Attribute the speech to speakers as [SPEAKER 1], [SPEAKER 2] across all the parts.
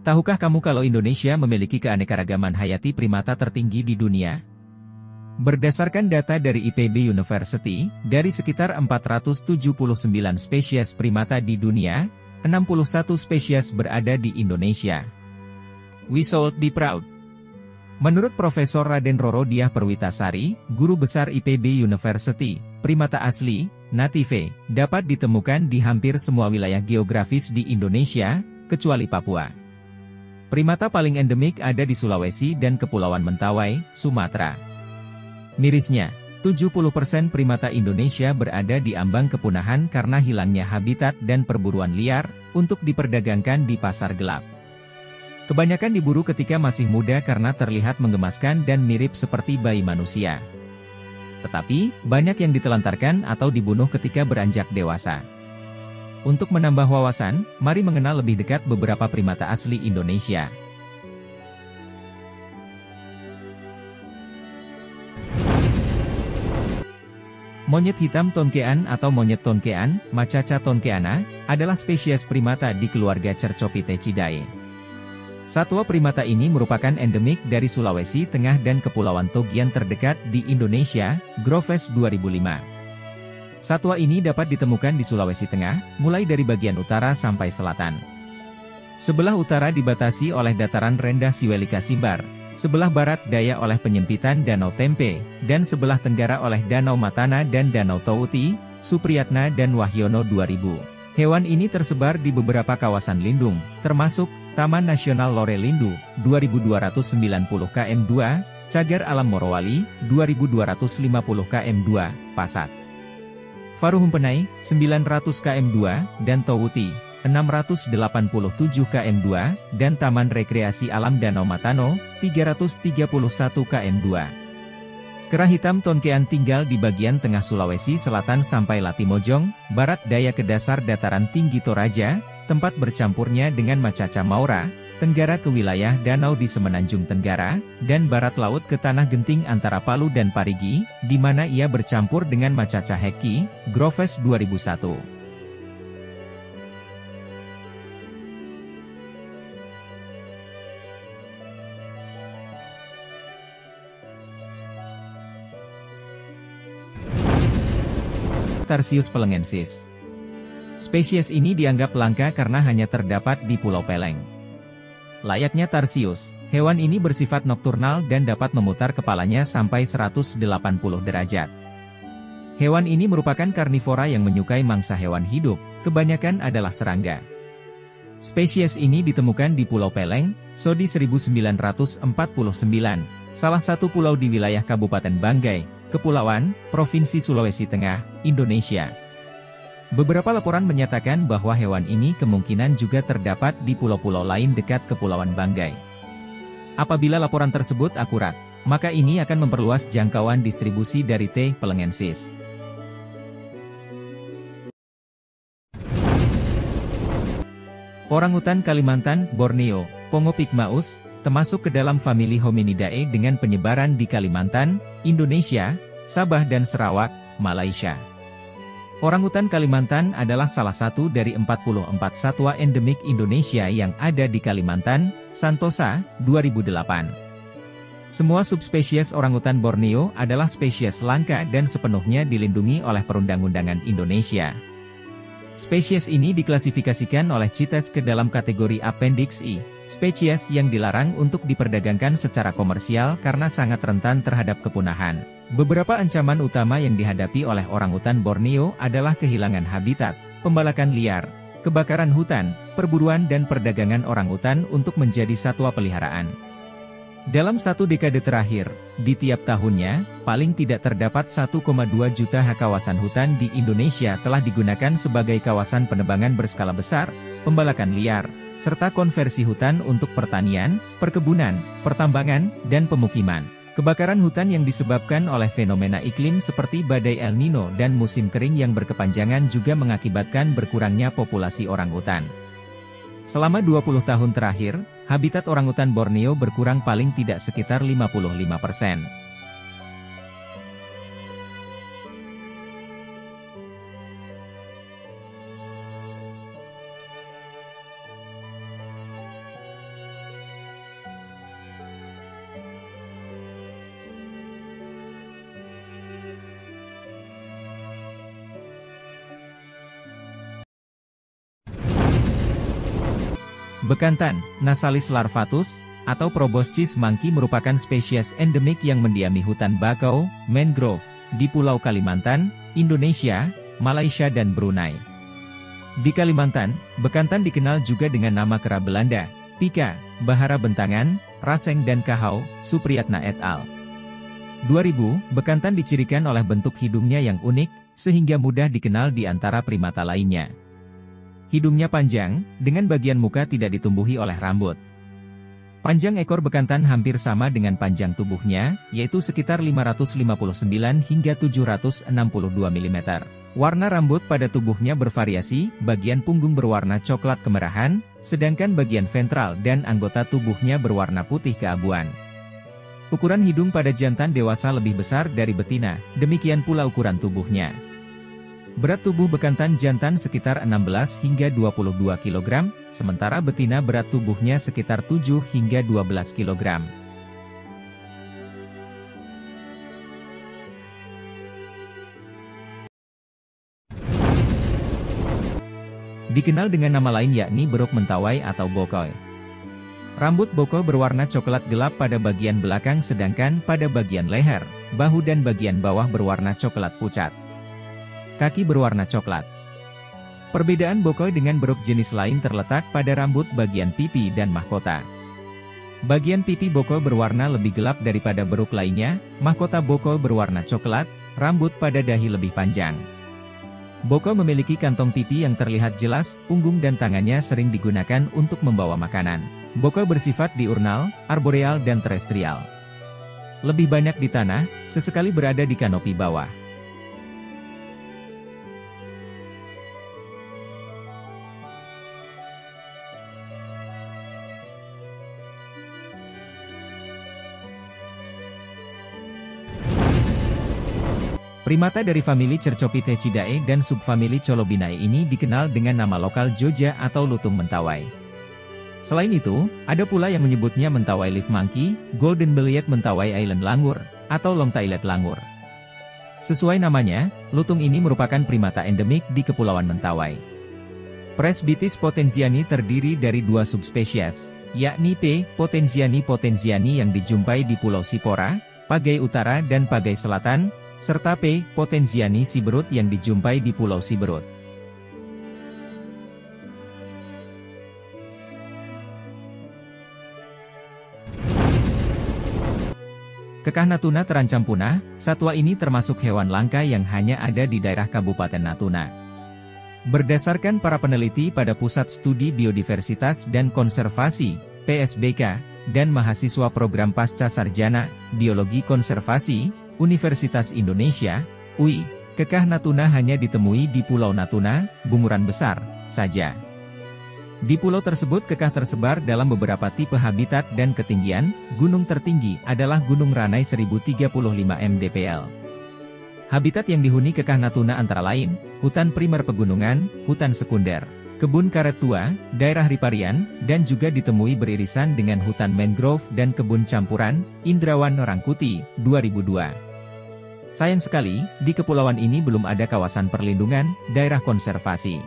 [SPEAKER 1] Tahukah kamu kalau Indonesia memiliki keanekaragaman hayati primata tertinggi di dunia? Berdasarkan data dari IPB University, dari sekitar 479 spesies primata di dunia, 61 spesies berada di Indonesia. We should be proud. Menurut Profesor Raden Roro Diah Perwitasari, Guru Besar IPB University, primata asli, native, dapat ditemukan di hampir semua wilayah geografis di Indonesia, kecuali Papua. Primata paling endemik ada di Sulawesi dan Kepulauan Mentawai, Sumatera. Mirisnya, 70% primata Indonesia berada di ambang kepunahan karena hilangnya habitat dan perburuan liar, untuk diperdagangkan di pasar gelap. Kebanyakan diburu ketika masih muda karena terlihat menggemaskan dan mirip seperti bayi manusia. Tetapi, banyak yang ditelantarkan atau dibunuh ketika beranjak dewasa. Untuk menambah wawasan, mari mengenal lebih dekat beberapa primata asli Indonesia. Monyet hitam tonkean atau monyet tonkean, Macaca tonkeana, adalah spesies primata di keluarga Cercopithecidae. Satwa primata ini merupakan endemik dari Sulawesi Tengah dan Kepulauan Togian terdekat di Indonesia, Groves 2005. Satwa ini dapat ditemukan di Sulawesi Tengah, mulai dari bagian utara sampai selatan. Sebelah utara dibatasi oleh dataran rendah Siwelika Simbar, sebelah barat daya oleh penyempitan Danau Tempe, dan sebelah tenggara oleh Danau Matana dan Danau Touti, Supriyatna dan Wahyono 2000. Hewan ini tersebar di beberapa kawasan lindung, termasuk Taman Nasional Lore-Lindu, 2290 km2, Cagar Alam Morowali, 2250 km2, Pasat. Faruhumpenai, 900 km2, dan Touti, 687 km2, dan Taman Rekreasi Alam Danau Matano, 331 km2. Kera hitam tonkean tinggal di bagian tengah Sulawesi Selatan sampai Latimojong, barat daya ke dasar dataran tinggi Toraja, tempat bercampurnya dengan Macaca maura, tenggara ke wilayah danau di Semenanjung Tenggara, dan barat laut ke tanah genting antara Palu dan Parigi, di mana ia bercampur dengan Macaca heki, Groves 2001. Tarsius pelongensis. Spesies ini dianggap langka karena hanya terdapat di Pulau Peleng. Layaknya tarsius, hewan ini bersifat nokturnal dan dapat memutar kepalanya sampai 180 derajat. Hewan ini merupakan karnivora yang menyukai mangsa hewan hidup, kebanyakan adalah serangga. Spesies ini ditemukan di Pulau Peleng, Sodi 1949, salah satu pulau di wilayah Kabupaten Banggai, Kepulauan, Provinsi Sulawesi Tengah, Indonesia. Beberapa laporan menyatakan bahwa hewan ini kemungkinan juga terdapat di pulau-pulau lain dekat Kepulauan Banggai. Apabila laporan tersebut akurat, maka ini akan memperluas jangkauan distribusi dari T. pelongensis. Orangutan Kalimantan, Borneo, Pongo pygmaeus, termasuk ke dalam famili Hominidae dengan penyebaran di Kalimantan, Indonesia, Sabah dan Sarawak, Malaysia. Orangutan Kalimantan adalah salah satu dari 44 satwa endemik Indonesia yang ada di Kalimantan, Santosa, 2008. Semua subspesies orangutan Borneo adalah spesies langka dan sepenuhnya dilindungi oleh perundang-undangan Indonesia. Spesies ini diklasifikasikan oleh CITES ke dalam kategori Appendix I, spesies yang dilarang untuk diperdagangkan secara komersial karena sangat rentan terhadap kepunahan. Beberapa ancaman utama yang dihadapi oleh orangutan Borneo adalah kehilangan habitat, pembalakan liar, kebakaran hutan, perburuan dan perdagangan orangutan untuk menjadi satwa peliharaan. Dalam satu dekade terakhir, di tiap tahunnya, paling tidak terdapat 1,2 juta hak kawasan hutan di Indonesia telah digunakan sebagai kawasan penebangan berskala besar, pembalakan liar, serta konversi hutan untuk pertanian, perkebunan, pertambangan, dan pemukiman. Kebakaran hutan yang disebabkan oleh fenomena iklim seperti badai El Nino dan musim kering yang berkepanjangan juga mengakibatkan berkurangnya populasi orangutan. Selama 20 tahun terakhir, habitat orangutan Borneo berkurang paling tidak sekitar 55%. Bekantan, Nasalis larvatus, atau Proboscis monkey merupakan spesies endemik yang mendiami hutan bakau, mangrove, di Pulau Kalimantan, Indonesia, Malaysia dan Brunei. Di Kalimantan, bekantan dikenal juga dengan nama kera Belanda, Pika, Bahara Bentangan, Raseng dan Kahau, Supriyatna et al. 2000, bekantan dicirikan oleh bentuk hidungnya yang unik, sehingga mudah dikenal di antara primata lainnya. Hidungnya panjang, dengan bagian muka tidak ditumbuhi oleh rambut. Panjang ekor bekantan hampir sama dengan panjang tubuhnya, yaitu sekitar 559 hingga 762 mm. Warna rambut pada tubuhnya bervariasi, bagian punggung berwarna coklat kemerahan, sedangkan bagian ventral dan anggota tubuhnya berwarna putih keabuan. Ukuran hidung pada jantan dewasa lebih besar dari betina, demikian pula ukuran tubuhnya. Berat tubuh bekantan jantan sekitar 16 hingga 22 kg, sementara betina berat tubuhnya sekitar 7 hingga 12 kg. Dikenal dengan nama lain yakni beruk mentawai atau bokoi. Rambut bokoi berwarna coklat gelap pada bagian belakang sedangkan pada bagian leher, bahu dan bagian bawah berwarna coklat pucat. Kaki berwarna coklat. Perbedaan bokoi dengan beruk jenis lain terletak pada rambut bagian pipi dan mahkota. Bagian pipi bokoi berwarna lebih gelap daripada beruk lainnya, mahkota bokoi berwarna coklat, rambut pada dahi lebih panjang. Bokoi memiliki kantong pipi yang terlihat jelas, punggung dan tangannya sering digunakan untuk membawa makanan. Bokoi bersifat diurnal, arboreal dan terestrial. Lebih banyak di tanah, sesekali berada di kanopi bawah. Primata dari famili Cercopithecidae dan subfamili Colobinae ini dikenal dengan nama lokal Joja atau lutung mentawai. Selain itu, ada pula yang menyebutnya mentawai leaf monkey, golden-bellied mentawai island langur, atau long-tailed langur. Sesuai namanya, lutung ini merupakan primata endemik di Kepulauan Mentawai. Presbytis potenziani terdiri dari dua subspesies, yakni P. potenziani yang dijumpai di Pulau Sipora, Pagai Utara dan Pagai Selatan, serta P. potenziani siberut yang dijumpai di Pulau Siberut. Kekah Natuna terancam punah. Satwa ini termasuk hewan langka yang hanya ada di daerah Kabupaten Natuna. Berdasarkan para peneliti pada Pusat Studi Biodiversitas dan Konservasi, PSBK, dan mahasiswa program Pasca Sarjana, Biologi Konservasi, Universitas Indonesia, UI, kekah Natuna hanya ditemui di Pulau Natuna, Bunguran Besar, saja. Di pulau tersebut kekah tersebar dalam beberapa tipe habitat dan ketinggian. Gunung tertinggi adalah Gunung Ranai 1035 mdpl. Habitat yang dihuni kekah Natuna antara lain, hutan primer pegunungan, hutan sekunder, kebun karet tua, daerah riparian, dan juga ditemui beririsan dengan hutan mangrove dan kebun campuran. Indrawan Rangkuti, 2002. Sayang sekali, di kepulauan ini belum ada kawasan perlindungan, daerah konservasi.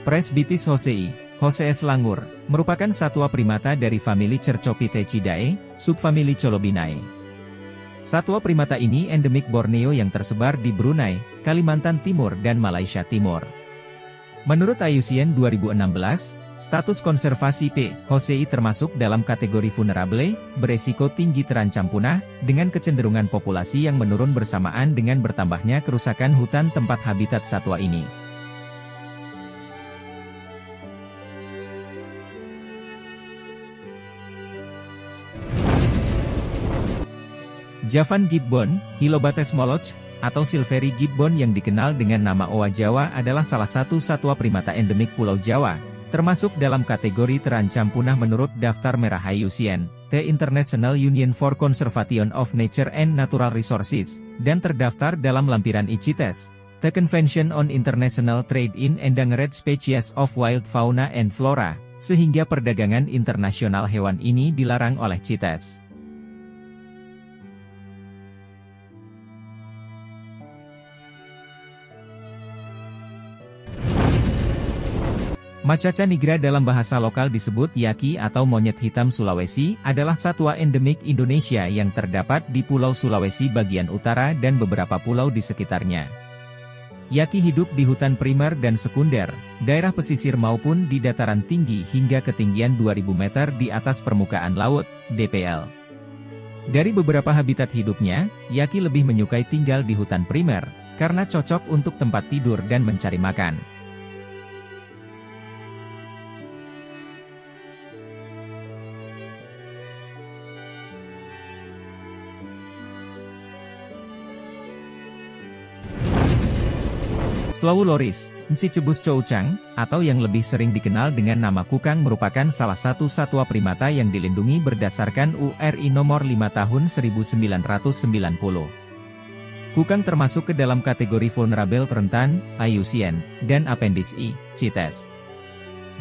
[SPEAKER 1] Presbytis hosei, Hoseus langur, merupakan satwa primata dari famili Cercopithecidae, subfamili Colobinae. Satwa primata ini endemik Borneo yang tersebar di Brunei, Kalimantan Timur dan Malaysia Timur. Menurut IUCN 2016, status konservasi P. hosei termasuk dalam kategori vulnerable, beresiko tinggi terancam punah, dengan kecenderungan populasi yang menurun bersamaan dengan bertambahnya kerusakan hutan tempat habitat satwa ini. Javan gibbon, Hylobates moloch, atau Silveri gibbon yang dikenal dengan nama oa Jawa adalah salah satu satwa primata endemik Pulau Jawa, termasuk dalam kategori terancam punah menurut daftar merah IUCN, The International Union for Conservation of Nature and Natural Resources, dan terdaftar dalam lampiran ICITES, The Convention on International Trade in Endangered Species of Wild Fauna and Flora, sehingga perdagangan internasional hewan ini dilarang oleh CITES. Macaca nigra dalam bahasa lokal disebut yaki atau monyet hitam Sulawesi, adalah satwa endemik Indonesia yang terdapat di Pulau Sulawesi bagian utara dan beberapa pulau di sekitarnya. Yaki hidup di hutan primer dan sekunder, daerah pesisir maupun di dataran tinggi hingga ketinggian 2000 meter di atas permukaan laut, DPL. Dari beberapa habitat hidupnya, yaki lebih menyukai tinggal di hutan primer, karena cocok untuk tempat tidur dan mencari makan. Slowu loris, Encicebus chouchang, atau yang lebih sering dikenal dengan nama kukang merupakan salah satu satwa primata yang dilindungi berdasarkan URI nomor 5 tahun 1990. Kukang termasuk ke dalam kategori vulnerable rentan, IUCN, dan Apendis I, CITES.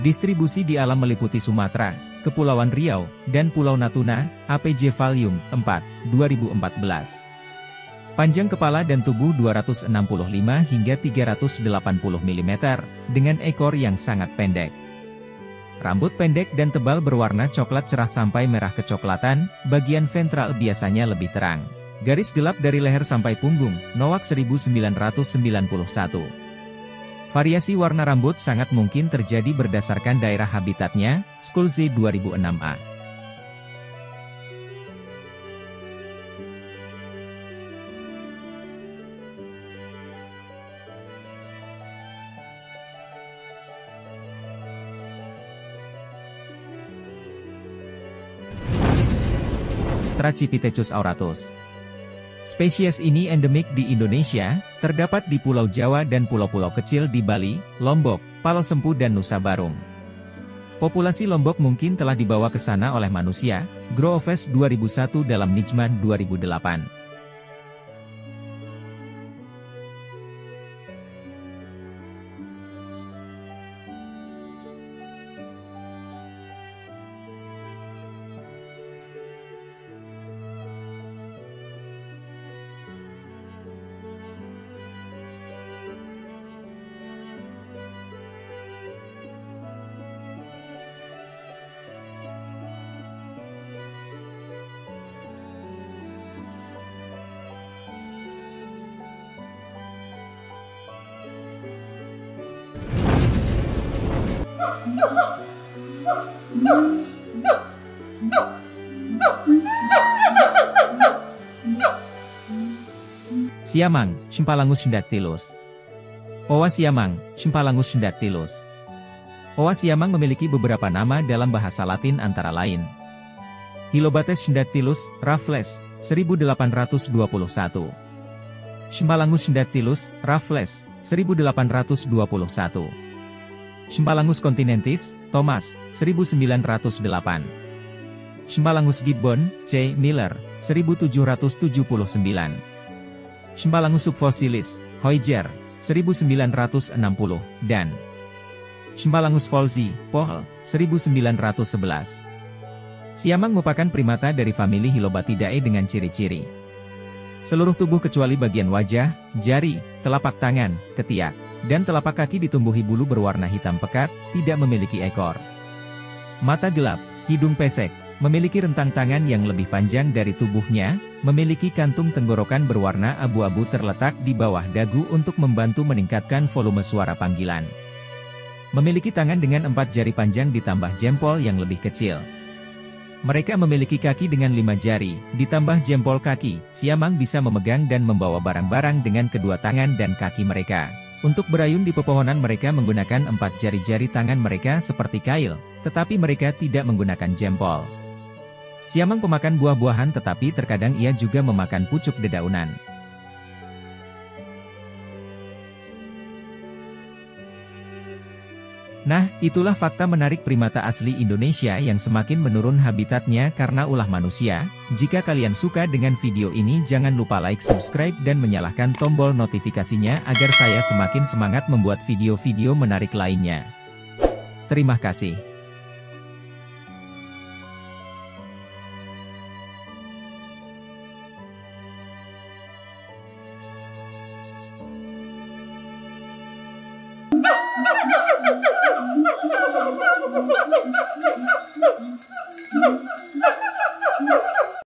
[SPEAKER 1] Distribusi di alam meliputi Sumatera, Kepulauan Riau, dan Pulau Natuna, APJ Volume 4, 2014. Panjang kepala dan tubuh 265 hingga 380 mm, dengan ekor yang sangat pendek. Rambut pendek dan tebal berwarna coklat cerah sampai merah kecoklatan, bagian ventral biasanya lebih terang. Garis gelap dari leher sampai punggung, Nowak 1991. Variasi warna rambut sangat mungkin terjadi berdasarkan daerah habitatnya, Schulze 2006a. Trachypithecus auratus. Spesies ini endemik di Indonesia, terdapat di Pulau Jawa dan pulau-pulau kecil di Bali, Lombok, Palosempu dan Nusa Barung. Populasi Lombok mungkin telah dibawa ke sana oleh manusia, Groves 2001 dalam Nijman 2008. Siamang, Symphalangus syndactylus. Oa siamang, Symphalangus syndactylus. Oa siamang memiliki beberapa nama dalam bahasa Latin antara lain. Hylobates syndactylus, Raffles, 1821. Symphalangus syndactylus, Raffles, 1821. Symphalangus continentis, Thomas, 1908. Symphalangus gibbon, C. Miller, 1779. Symphalangus subfossilis, Heuiger, 1960, dan Symphalangus folzi, Pohl, 1911. Siamang merupakan primata dari famili Hylobatidae dengan ciri-ciri seluruh tubuh kecuali bagian wajah, jari, telapak tangan, ketiak, dan telapak kaki ditumbuhi bulu berwarna hitam pekat, tidak memiliki ekor. Mata gelap, hidung pesek, memiliki rentang tangan yang lebih panjang dari tubuhnya, memiliki kantung tenggorokan berwarna abu-abu terletak di bawah dagu untuk membantu meningkatkan volume suara panggilan. Memiliki tangan dengan 4 jari panjang ditambah jempol yang lebih kecil. Mereka memiliki kaki dengan 5 jari, ditambah jempol kaki. Siamang bisa memegang dan membawa barang-barang dengan kedua tangan dan kaki mereka. Untuk berayun di pepohonan mereka menggunakan 4 jari-jari tangan mereka seperti kail, tetapi mereka tidak menggunakan jempol. Siamang pemakan buah-buahan tetapi terkadang ia juga memakan pucuk dedaunan. Nah, itulah fakta menarik primata asli Indonesia yang semakin menurun habitatnya karena ulah manusia. Jika kalian suka dengan video ini jangan lupa like, subscribe dan menyalakan tombol notifikasinya agar saya semakin semangat membuat video-video menarik lainnya. Terima kasih.